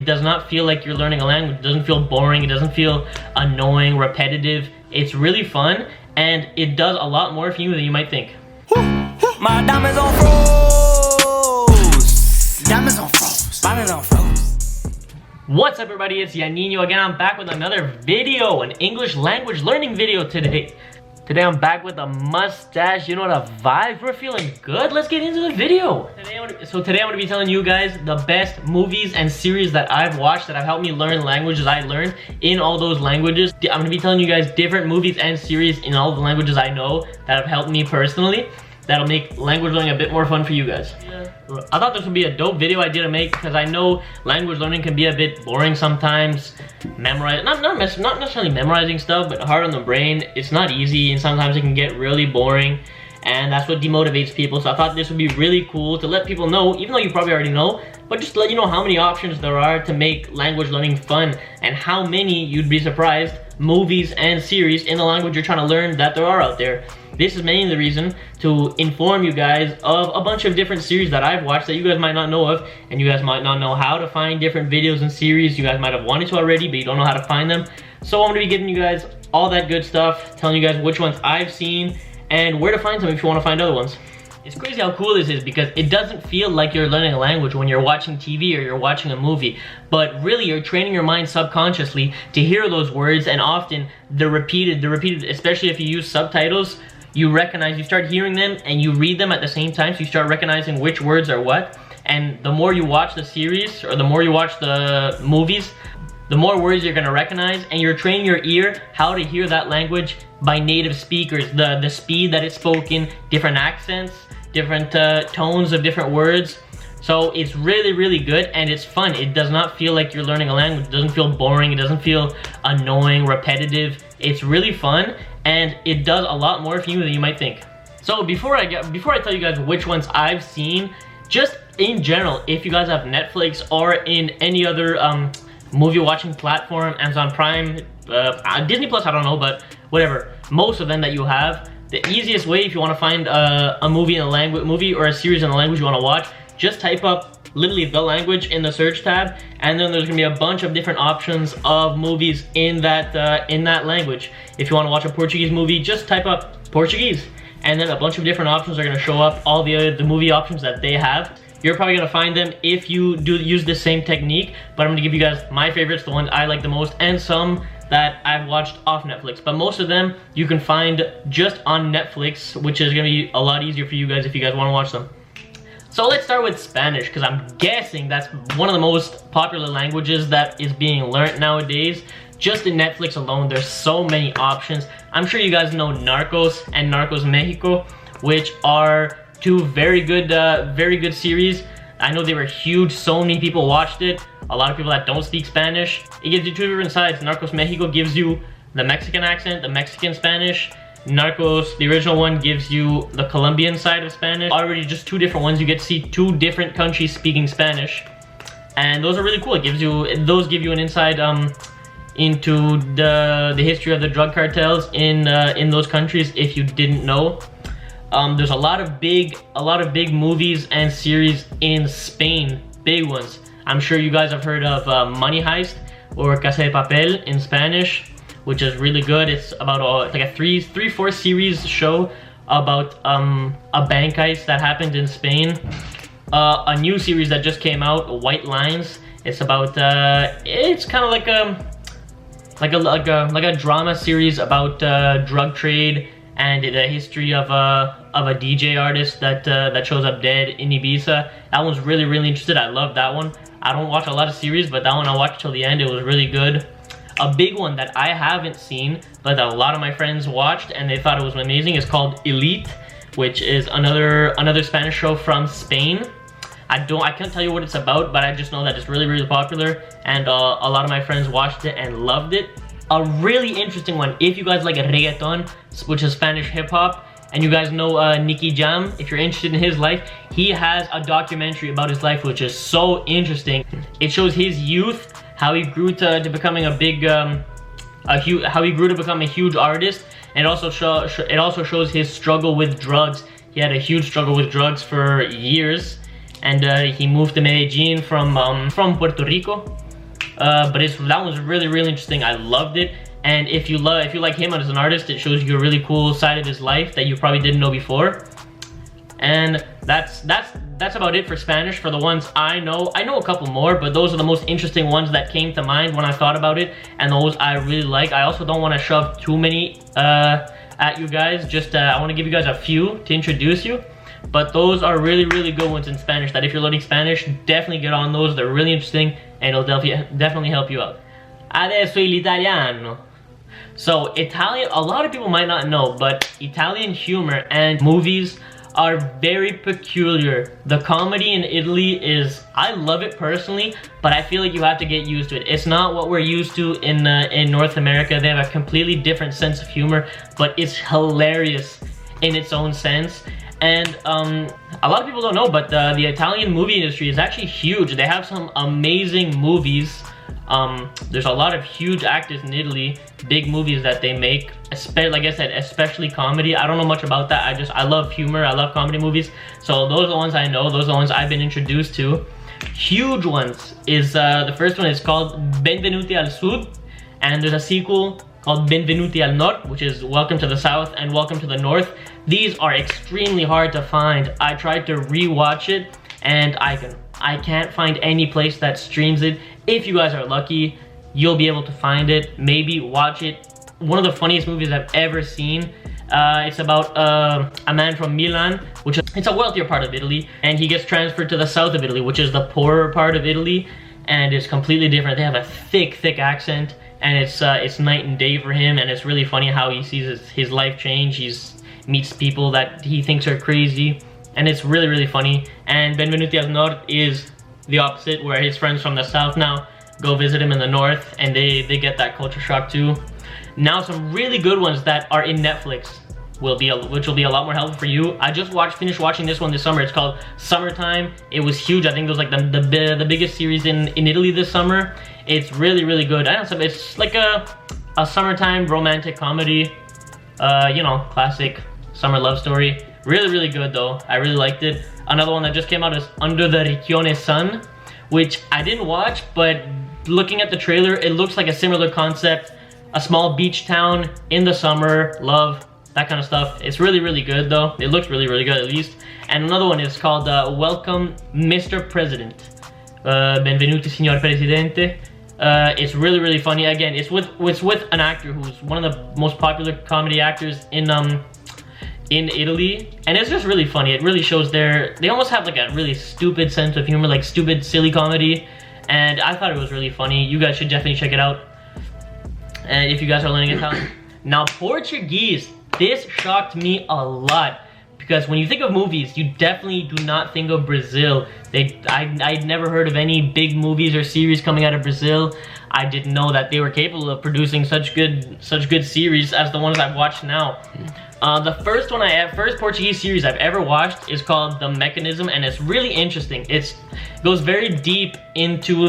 does not feel like you're learning a language. It doesn't feel boring. It doesn't feel annoying, repetitive. It's really fun, and it does a lot more for you than you might think. My diamonds on froze. Diamonds on froze. Diamonds on froze. What's up, everybody? It's Yanino again. I'm back with another video, an English language learning video today. Today I'm back with a mustache. You know what, a vibe? We're feeling good. Let's get into the video. Today I'm going to be telling you guys the best movies and series that I've watched that have helped me learn languages I learned in all those languages. I'm going to be telling you guys different movies and series in all the languages I know that have helped me personally. That'll make language learning a bit more fun for you guys. I thought this would be a dope video idea to make because I know language learning can be a bit boring sometimes. Not necessarily memorizing stuff, but hard on the brain. It's not easy, and sometimes it can get really boring, and that's what demotivates people. So I thought this would be really cool to let people know, even though you probably already know, but just to let you know how many options there are to make language learning fun, and how many, you'd be surprised, movies and series in the language you're trying to learn that there are out there. This is mainly the reason to inform you guys of a bunch of different series that I've watched that you guys might not know of, and you guys might not know how to find different videos and series. You guys might have wanted to already, but you don't know how to find them. So I'm going to be giving you guys all that good stuff, telling you guys which ones I've seen and where to find them if you want to find other ones. It's crazy how cool this is because it doesn't feel like you're learning a language when you're watching TV or you're watching a movie, but really you're training your mind subconsciously to hear those words, and often they're repeated, especially if you use subtitles. You start hearing them and you read them at the same time, so you start recognizing which words are what. And the more you watch the series or the more you watch the movies, the more words you're gonna recognize, and you're training your ear how to hear that language by native speakers, the speed that it's spoken, different accents, different tones of different words. So it's really, really good, and it's fun. It does not feel like you're learning a language. It doesn't feel boring. It doesn't feel annoying, repetitive. It's really fun, and it does a lot more for you than you might think. So before I tell you guys which ones I've seen, just in general, if you guys have Netflix or in any other movie watching platform, Amazon Prime, Disney Plus, I don't know, but whatever, most of them that you have, the easiest way if you want to find a movie or a series in the language you want to watch, just type up literally the language in the search tab, and then there's gonna be a bunch of different options of movies in that language. If you want to watch a Portuguese movie, just type up Portuguese, and then a bunch of different options are gonna show up, all the movie options that they have. You're probably gonna find them if you do use the same technique, but I'm gonna give you guys my favorites, the ones I like the most, and some that I've watched off Netflix. But most of them you can find just on Netflix, which is gonna be a lot easier for you guys if you guys want to watch them. So let's start with Spanish, because I'm guessing that's one of the most popular languages that is being learned nowadays. Just in Netflix alone, there's so many options. I'm sure you guys know Narcos and Narcos Mexico, which are two very good series. I know they were huge. So many people watched it. A lot of people that don't speak Spanish. It gives you two different sides. Narcos Mexico gives you the Mexican accent, the Mexican Spanish. Narcos, the original one, gives you the Colombian side of Spanish. Already just two different ones. You get to see two different countries speaking Spanish, and those are really cool. Those give you an insight into the history of the drug cartels in those countries if you didn't know. There's a lot of big movies and series in Spain, big ones. I'm sure you guys have heard of Money Heist or Casa de Papel in Spanish, which is really good. It's about like a 3-4 series show about a bank heist that happened in Spain. A new series that just came out, White Lines. It's about it's kind of like a drama series about drug trade and the history of a DJ artist that shows up dead in Ibiza. That one's really, really interesting. I love that one. I don't watch a lot of series, but that one I watched till the end. It was really good. A big one that I haven't seen, but that a lot of my friends watched and they thought it was amazing, is called Elite, which is another Spanish show from Spain. I can't tell you what it's about, but I just know that it's really, really popular, and a lot of my friends watched it and loved it. A really interesting one, if you guys like reggaeton, which is Spanish hip hop, and you guys know Nicky Jam, if you're interested in his life, he has a documentary about his life, which is so interesting. It shows his youth, how he grew to becoming how he grew to become a huge artist, and it also shows his struggle with drugs. He had a huge struggle with drugs for years, and he moved to Medellin from Puerto Rico, but that one was really interesting. I loved it. And if you like him as an artist, it shows you a really cool side of his life that you probably didn't know before. And that's about it for Spanish. For the ones I know a couple more, but those are the most interesting ones that came to mind when I thought about it, and those I really like. I also don't want to shove too many at you guys. Just I want to give you guys a few to introduce you, but those are really good ones in Spanish that if you're learning Spanish, definitely get on those. They're really interesting and it'll definitely help you out. Adesso l'italiano. So Italian, a lot of people might not know, but Italian humor and movies are very peculiar. The comedy in Italy is, I love it personally, but I feel like you have to get used to it. It's not what we're used to in North America. They have a completely different sense of humor, but it's hilarious in its own sense. And a lot of people don't know, but the Italian movie industry is actually huge. They have some amazing movies. There's a lot of huge actors in Italy, big movies that they make, like I said, especially comedy. I don't know much about that. I love humor, I love comedy movies. So those are the ones I know, those are the ones I've been introduced to. Huge ones is, the first one is called Benvenuti al Sud, and there's a sequel called Benvenuti al Nord, which is Welcome to the South and Welcome to the North. These are extremely hard to find. I tried to rewatch it and I can't find any place that streams it. If you guys are lucky, you'll be able to find it. Maybe watch it. One of the funniest movies I've ever seen. It's about a man from Milan, which is, it's a wealthier part of Italy, and he gets transferred to the south of Italy, which is the poorer part of Italy, and it's completely different. They have a thick accent, and it's night and day for him, and it's really funny how he sees his life change. He meets people that he thinks are crazy, and it's really funny. And Benvenuti al Nord is the opposite, where his friends from the south now go visit him in the north, and they get that culture shock too. Now some really good ones that are in Netflix which will be a lot more helpful for you. I just finished watching this one this summer. It's called Summertime. It was huge. I think it was like the biggest series in Italy this summer. It's really good. It's like a summertime romantic comedy, you know, classic summer love story. Really good though. I really liked it. Another one that just came out is Under the Riccione Sun, which I didn't watch, but looking at the trailer, it looks like a similar concept. A small beach town in the summer, love, that kind of stuff. It's really good though. It looks really good at least. And another one is called Welcome Mr. President. Benvenuti Signor Presidente. It's really funny. Again, it's with an actor who's one of the most popular comedy actors in Italy, and it's just really funny. It really shows they almost have like a really stupid sense of humor, like stupid, silly comedy, and I thought it was really funny. You guys should definitely check it out, and if you guys are learning Italian. Now, Portuguese, this shocked me a lot, because when you think of movies, you definitely do not think of Brazil. I'd never heard of any big movies or series coming out of Brazil. I didn't know that they were capable of producing such good series as the ones I've watched now. The first Portuguese series I've ever watched is called The Mechanism, and it's really interesting. It goes very deep into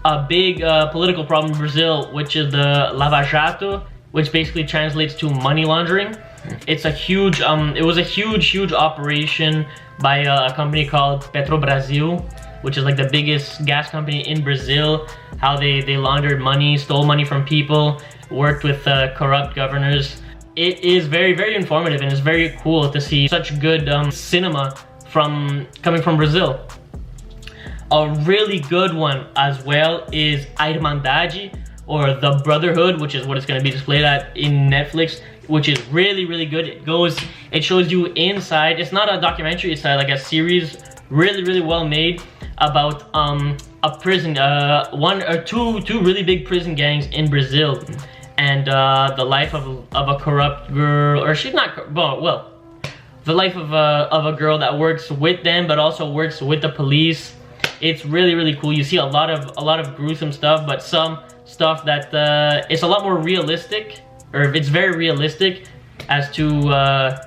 a big political problem in Brazil, which is the Lava Jato, which basically translates to money laundering. It's a huge, it was a huge operation by a company called Petrobrasil, which is like the biggest gas company in Brazil. How they laundered money, stole money from people, worked with corrupt governors. It is very informative, and it's very cool to see such good cinema coming from Brazil. A really good one as well is Irmandade, or The Brotherhood, which is what it's going to be displayed at in Netflix, which is really good. It shows you inside. It's not a documentary, it's like a series, really well made, about a prison, one or two really big prison gangs in Brazil, and the life of a corrupt girl, or she's not, well, the life of a girl that works with them but also works with the police. It's really cool. You see a lot of gruesome stuff, but some stuff that it's a lot more realistic, or it's very realistic as to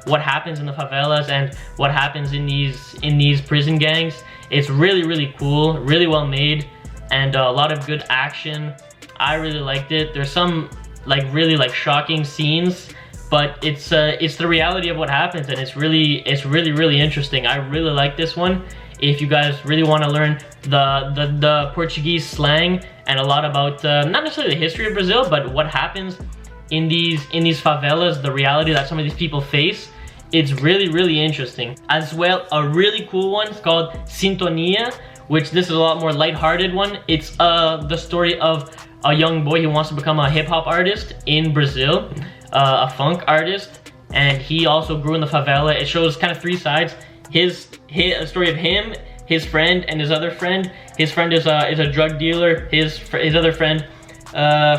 what happens in the favelas and what happens in these prison gangs. It's really cool, really well made, and a lot of good action. I really liked it. There's some really shocking scenes, but it's the reality of what happens, and it's really interesting. I really like this one. if you guys really want to learn the Portuguese slang and a lot about not necessarily the history of Brazil, but what happens in these favelas, the reality that some of these people face. It's really, really interesting. As well, a really cool one is called Sintonia, which this is a lot more lighthearted one. It's the story of a young boy who wants to become a hip-hop artist in Brazil, a funk artist, and he also grew in the favela. It shows kind of three sides. A story of him, his friend, and his other friend. His friend is a drug dealer. His other friend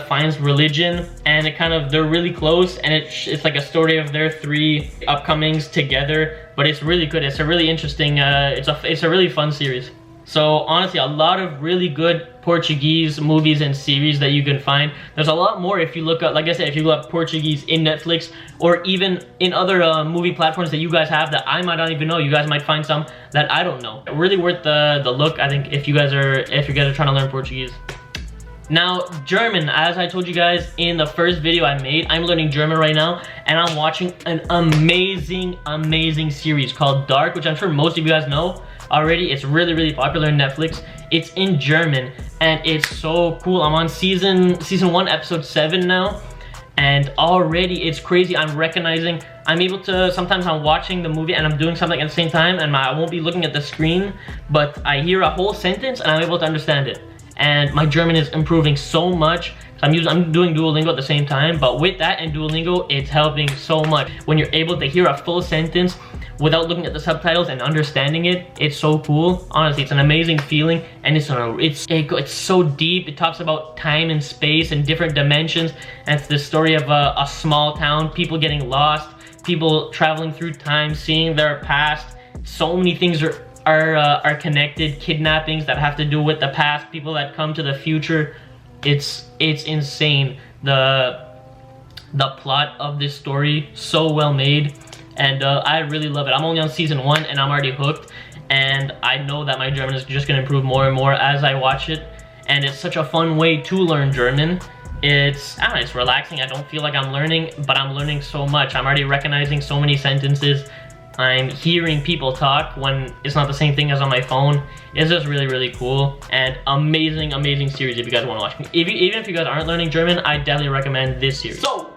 finds religion, and they're really close, and it's like a story of their three upcomings together. But it's really good. It's a really interesting. It's a really fun series. So honestly, a lot of really good Portuguese movies and series that you can find. There's a lot more if you look up, like I said, if you look up Portuguese in Netflix or even in other movie platforms that you guys have that I might not even know. You guys might find some that I don't know. Really worth the look, I think, if you guys are trying to learn Portuguese. Now, German, as I told you guys in the first video I made, I'm learning German right now, and I'm watching an amazing series called Dark, which I'm sure most of you guys know already. It's really, really popular on Netflix. It's in German, and it's so cool. I'm on season 1, episode 7 now, and already it's crazy. I'm able to, sometimes I'm watching the movie and I'm doing something at the same time, and I won't be looking at the screen, but I hear a whole sentence and I'm able to understand it. And my German is improving so much. I'm doing Duolingo at the same time, but with that and Duolingo, it's helping so much. When you're able to hear a full sentence without looking at the subtitles and understanding it, it's so cool. Honestly, it's an amazing feeling, and it's so deep. It talks about time and space and different dimensions, and it's the story of a small town, people getting lost, people traveling through time, seeing their past. So many things are connected. Kidnappings that have to do with the past, people that come to the future. It's insane. The plot of this story, so well made, and I really love it. I'm only on season 1 and I'm already hooked, and I know that my German is just gonna improve more and more as I watch it, and it's such a fun way to learn German. It's relaxing. I don't feel like I'm learning, but I'm learning so much. I'm already recognizing so many sentences. I'm hearing people talk when it's not the same thing as on my phone. It's just really, really cool, and amazing series if you guys want to watch. Even if you guys aren't learning German, I definitely recommend this series. So,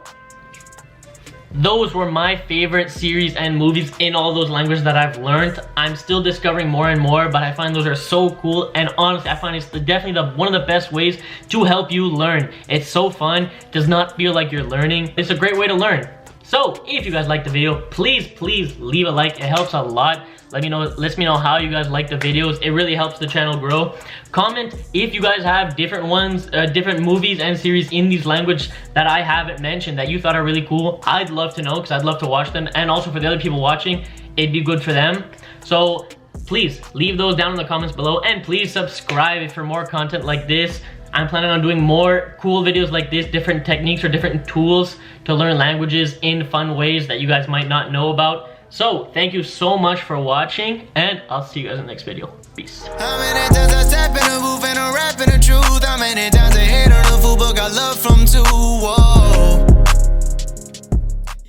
those were my favorite series and movies in all those languages that I've learned. I'm still discovering more and more, but I find those are so cool, and honestly, I find it's definitely one of the best ways to help you learn. It's so fun, it does not feel like you're learning. It's a great way to learn. So, if you guys liked the video, please leave a like. It helps a lot. Lets me know how you guys like the videos. It really helps the channel grow. Comment if you guys have different ones, different movies and series in these languages that I haven't mentioned that you thought are really cool. I'd love to know, because I'd love to watch them. And also for the other people watching, it'd be good for them. So, please leave those down in the comments below. And please subscribe for more content like this. I'm planning on doing more cool videos like this, different techniques or different tools to learn languages in fun ways that you guys might not know about. So, thank you so much for watching, and I'll see you guys in the next video. Peace. How many times I step in the booth and I'm rapping the truth? How many times I hate on the fool, but got love from two?